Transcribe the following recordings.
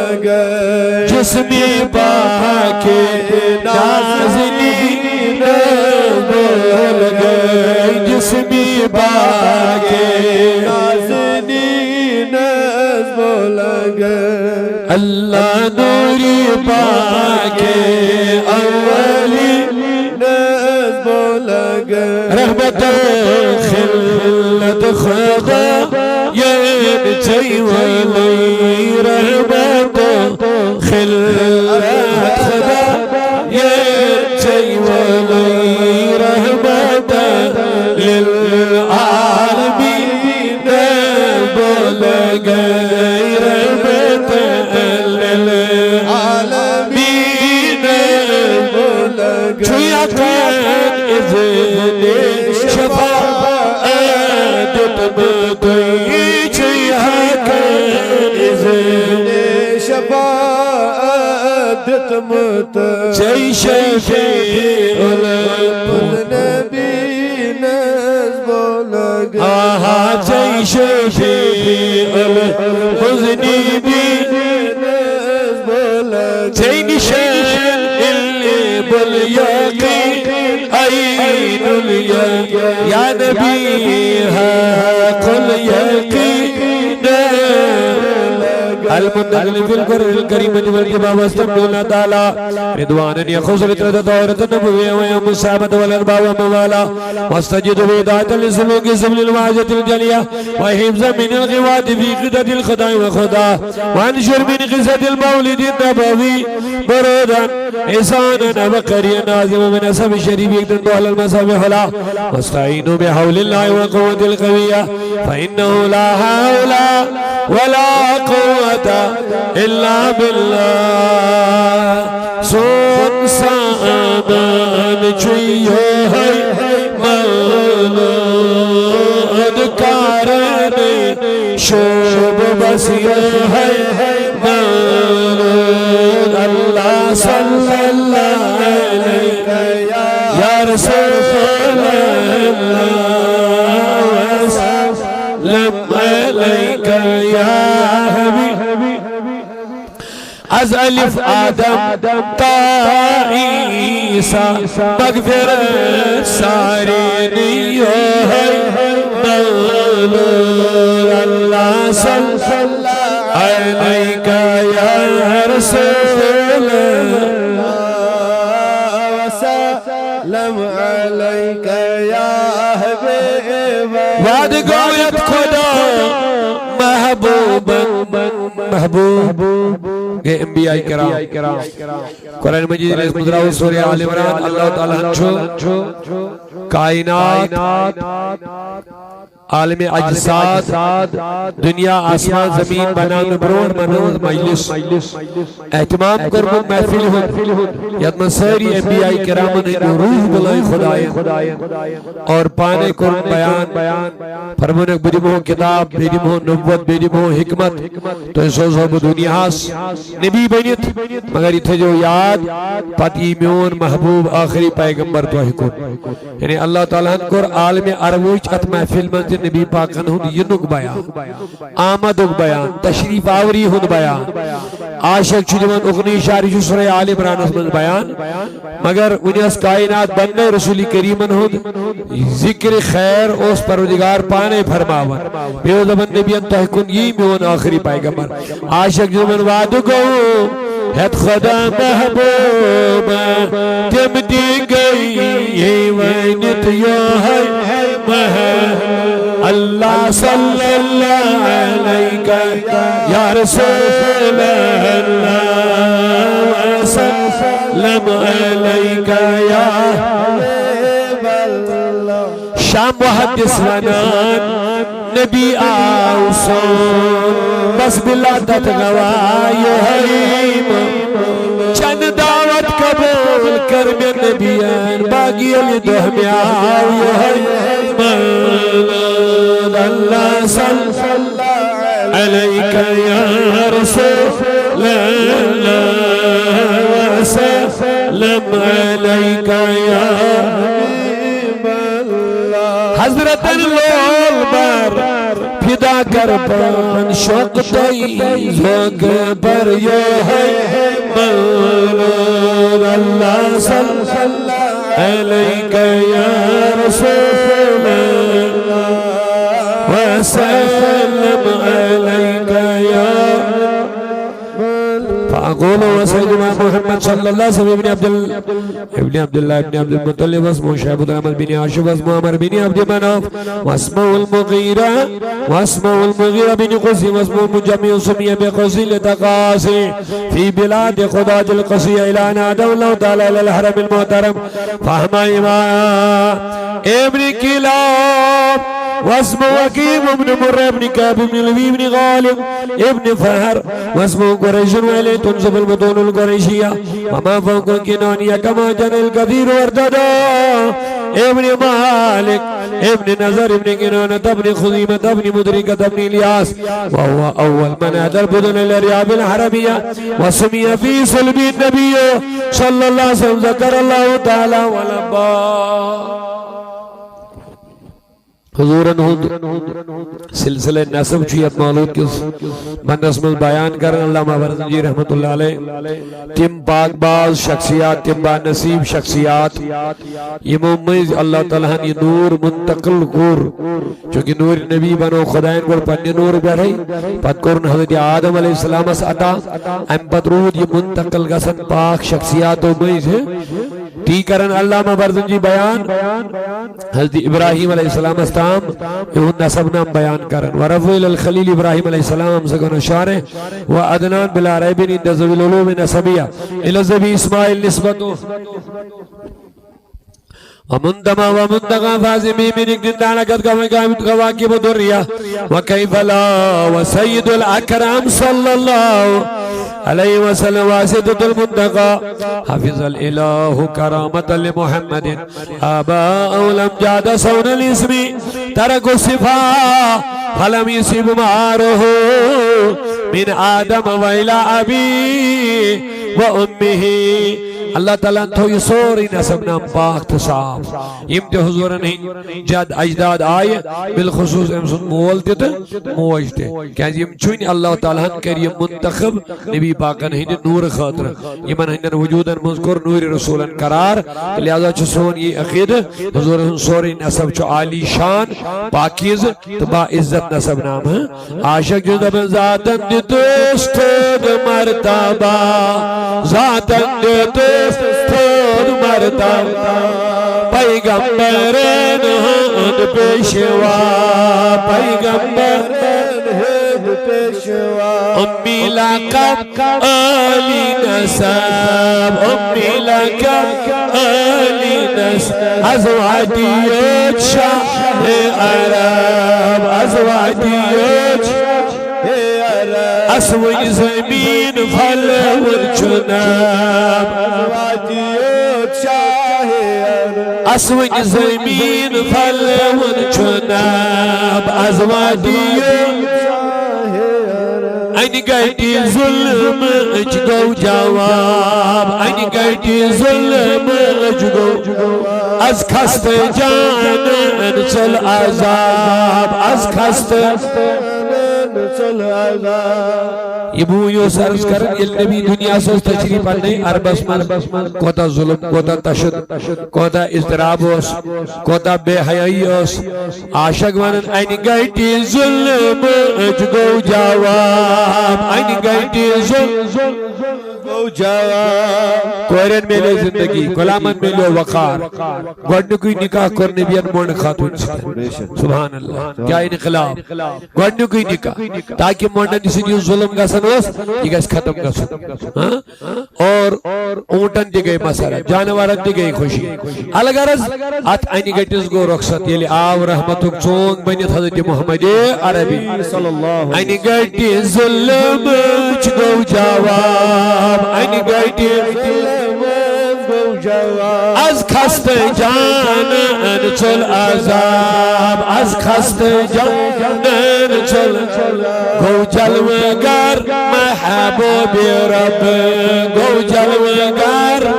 लगे जिस्म पाके नाज़नीन बोल गए जिस्म पाके नाज़नीन बोल गए अल्लाह नूरी पाके अव्वली बोल गए रहमत खिलत खुदा ये चाहिए रहमत खिलत खुदा ये चाहिए रहमत लिल आलमीन बोल गए रहमत लिल आलमीन बोल गए इज़्ने शफ़ाअत तुमकोई इज़्ने शफ़ाअत तुमको जय शफ़ीउल नबीन बोल गए आहा जय शफ़ीउल मुज़निबीन बोल जय निशान इल्ले बोल यकीन ऐनुल या नबी हा कुल यकीन المنتقل في القرآن الكريم والجباب واستمدونا تعالى رضوانا يخص لتردد النبوية ويوم السابة والأربع وموالا واستجد بإداعة لسلوك سبل الواجة الجلية وحفظا من الغوات في قدة الخداع وخدا وانشر من قصة المولد النبوي برودا إحسانا وقريا نازما من أسف الشريف يقدر على المسامح لا واستعينوا بحول الله وقوة القوية فإنه لا حول ولا قوة إلا بالله سون سامان چویو ہے مولود کارنے شوب بسیو ہے مولود اللہ صلی اللہ علیہ یا رسول اللہ وسلم علیک یا از الف آدم تا عیسیٰ مغفرت سارے نیو ہے مولود اللہ صلی اللہ علیہ یا رسول اللہ وسلم علیہ یا حبیب وعد گویت خدا محبوب محبوب انبیاء کرام قرآن مجید نے مدراو سورہ آل عمران اللہ تعالیٰ چھو کائنات عالم اجساد دنیا آسمان زمین بنان برون منوز مجلس اہتمام کرمو محفل ہوں یادم ساری انبیاء کرام نے روح بلائی خدایاں اور پانے کرم بیان فرمونک بیدیمو کتاب بیدیمو نبوت بیدیمو حکمت تو سوزو بدنیا ہاس نبی بنیت مگر یہ جو یاد پتی میون محبوب آخری پیغمبر تو حکم یعنی اللہ تعالیٰ کر عالم عربوچ ات محفل منزل نبی پاکن ہون ینک بیان آمدک بیان تشریف آوری ہون بیان عاشق چودمان اغنی شاری جو سورہ آل عمران اسمن بیان مگر انیس کائنات بننے رسول کریمن ہون ذکر خیر اس پرودگار پانے فرماون بیو زبن نبی انتحکن یہ میون آخری پیغمبر عاشق چودمان وعدو گو ہت خدا محبوب تم دی گئی یہ وینت یو ہے اللہ صلی اللہ علیہ یا رسول اللہ وسلم علیہ یا حبیب اللہ شام محدث ونان نبی آوسون بس بلا تتغوائی حریم چند دعوت قبول کر میں نبیان باقی علی دہمی آئی حریم اللہ صلی اللہ علیہ یا رسول اللہ وسلم علیہ یا حبیب اللہ حضرت اللول بار فدا कर पान शौक जोग पर ये है मौलूद अल्लाह सल्लल्लाहु अलैहि या रसूल अल्लाह वसल्लम अलैका या فأقول وسيدنا محمد صلى الله عليه وسلم ابن عبد الله ابن عبد المطلب واسمه شعبة أحمد بن هاشم واسمه عمر بن عبد مناف واسمه المغيرة بن قسي واسمه المجمع سمي بقسي لتقاسي في بلاد خداج القصية إلى أن أدعو الله تعالى إلى الحرم المحترم فهم إمام ابن كلاب واسمه وكيم ابن مرة ابن كعب ابن لبي ابن غالب ابن فهر واسمه قريش وإليه تنسب البطون القريشية وما فوق الكنانية كما جن الكثير وارتدى ابن مالك ابن نظر ابن كنانة ابن خزيمة ابن مدركة ابن الياس وهو أول من أدى البطن الأرياب الحربية وسمي في صلب النبي صلى الله عليه وسلم ذكر الله تعالى ولبا हुजूरन सिलसिले नसब चीयत मालूद किस बनस में बयान कर अल्लामा फरजी रहमतुल्लाह अलैह तिम पाकबाज शख्सियात तिम बानसीब शख्सियात यमो मज अल्लाह ताला ने नूर मुंतकिल कोर चूंकि नूर नबी बनो खुदायन को पन्ने नूर बैठे पत कोरन हजरत आदम अलैहिस्सलाम अता अम पतरूद ये मुंतकिल गसन पाक शख्सियात मज ती करन अल्लामा फरजी बयान हजरत इब्राहिम अलैहिस्सलाम नसब नाम बयान करन वरफ़ुल खलील इब्राहिम अलैहिस्सलाम सगन शारे व अदनान बिला रैबिन इंद ज़वील उलूम नसबिया इला ज़बी इस्माइल निस्बतु ومندما ومندغا فازمي من اقتدان قد كواكب درية وكيف لا وسيد الأكرم صلى الله عليه وسلم واسدة المنتقى حفظ الإله كرامة لمحمد آباء لم جاد صون الاسم تركوا الصفاء فلم يصيب معاره من آدم وإلى أبي وأمه अल्लाह ताला तो ये सोरी नसब नाम पाक तो साफ इम्ते हुजूर नहीं जद अजदाद आए बिलखुसूस एमसुन मोल ते मोज ते क्या यम चुन अल्लाह ताला कर ये मुंतखब नबी पाकन हिंद नूर खातिर यमन हिंदन वजूदन मुज़कुर नूर रसूलन करार लिहाजा छ सोन ये अकीद हुजूर सोरी नसब छ आली शान पाकीज़ तो बा इज्जत नसब नाम है आशिक जो दब जातन दे दोस्त मर्तबा जातन दे दोस्त मर्तबा पैगंबरन हद पेशवा पैगंबरन हद पेशवा उम्मी लक़ब अली नसब उम्मी लक़ब अली नसब अज़वादियत शाह अरब अज़वादियत असवज ज़मीन फल चुनाब असवज ज़मीन फल चुनाब अज़वादियत अन गटी जुल्म गो जवाब अन गटी जुल्म गो अज खस्त जान चल अजाब अज खस्त ये बूयो सर्च कर नबी दुनिया से तशरीफ पड़ने अरबस में कोता जुल्म कोता तशद्दुद कोता इज़्तिराब कोता बेहयाई आशिक वनन अन गटी जुल्म गो जवाब अन गटी जुल्म गो जवाब कोरन मिले जिंदगी गुलामन मिले वकार गोडनुकुई निकाह कर नबियन मोन खातून सुभान अल्लाह क्या इनकलाब गोडनुकुई निकाह ताकि मोन दिसनि जुल्म गसन ये गस खत्म गसन और ऊंटन दि गई मसला जानवरन दि गई खुशी अलग अर्ज अत अनि गटिस गो रुखसत येले आव रहमतुक चोंग बनित हजरत मोहम्मद अरबी सल्लल्लाहु अनि गटि जुल्म गो जवाब अनि गटि از خست جان چل عذاب از خست جان چل گو جلوگر محبوب رب گو جلوگر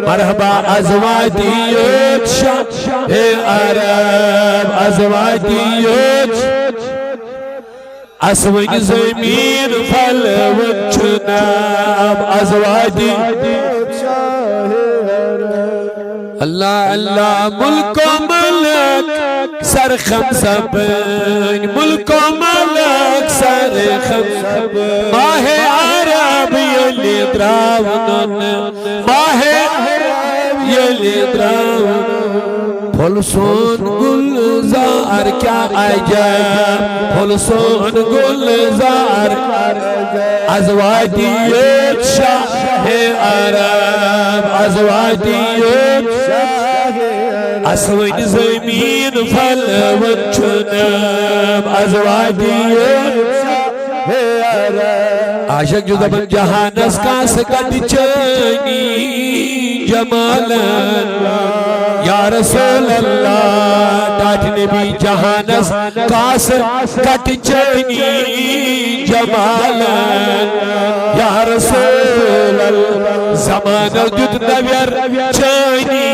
مرحبا ازوادیت شاه عرب ازوادیت असवन ज़मीन फलवन चुनाब अज़वादी अल्लाह अल्लाह मुल्को मलक सरखम सबन मुल्को मलक सरखम माहे अरब यली द्रावनन माहे यली द्रावनन फलसोन गुलजार क्या अजब फलसोन गुलजार अज़वादी शाह अरब अज़वादी असवन ज़मीन फलवन चुनाब अज़वादी आशक जो दबन जहानस का सकत चनी जमालन या रसूल अल्लाह ताज नबी जहानस कास कट चनी जमालन या रसूल अल्लाह ज़माना जुत नव्यर चनी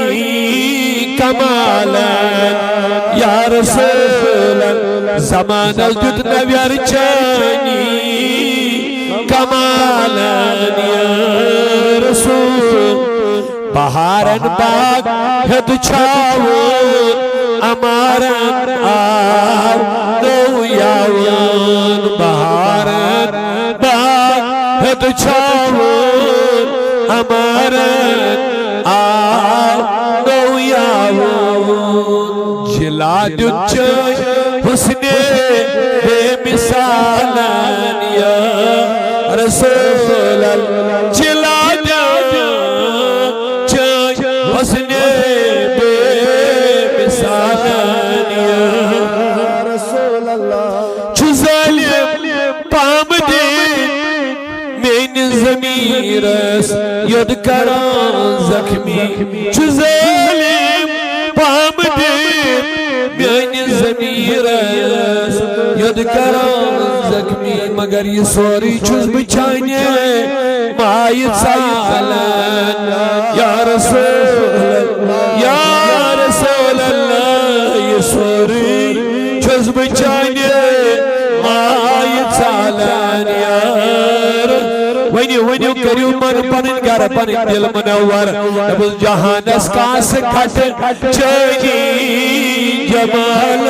कमालन या रसूल अल्लाह ज़माना जुत नव्यर चनी कमालन या रसूल बहारन बाग हद छावन अमारन आव दो यावन बहारन बाग हद छावन अमारन आव दो यावन जिला दुच्चय हुस्ने बेमिसालन या रसूल अल्लाह जिला हुस्ने बेमिसालन या रसूल अल्लाह चुज़ालिम पाम दे मेन ज़मीरस यद करां ज़ख्मी चुज़ालिम पाम दे मेन ज़मीरस यद करां ज़ख्मी मगर ये सोरी चुज़ बिछाने माय सालन या रसूल अल्लाह ये सोरी चुज़ बिछाने माय सालन यार वनी करियो मन पनिन घर पनिन दिल मुनव्वर अबुल जहानस का से खट चनी जमाल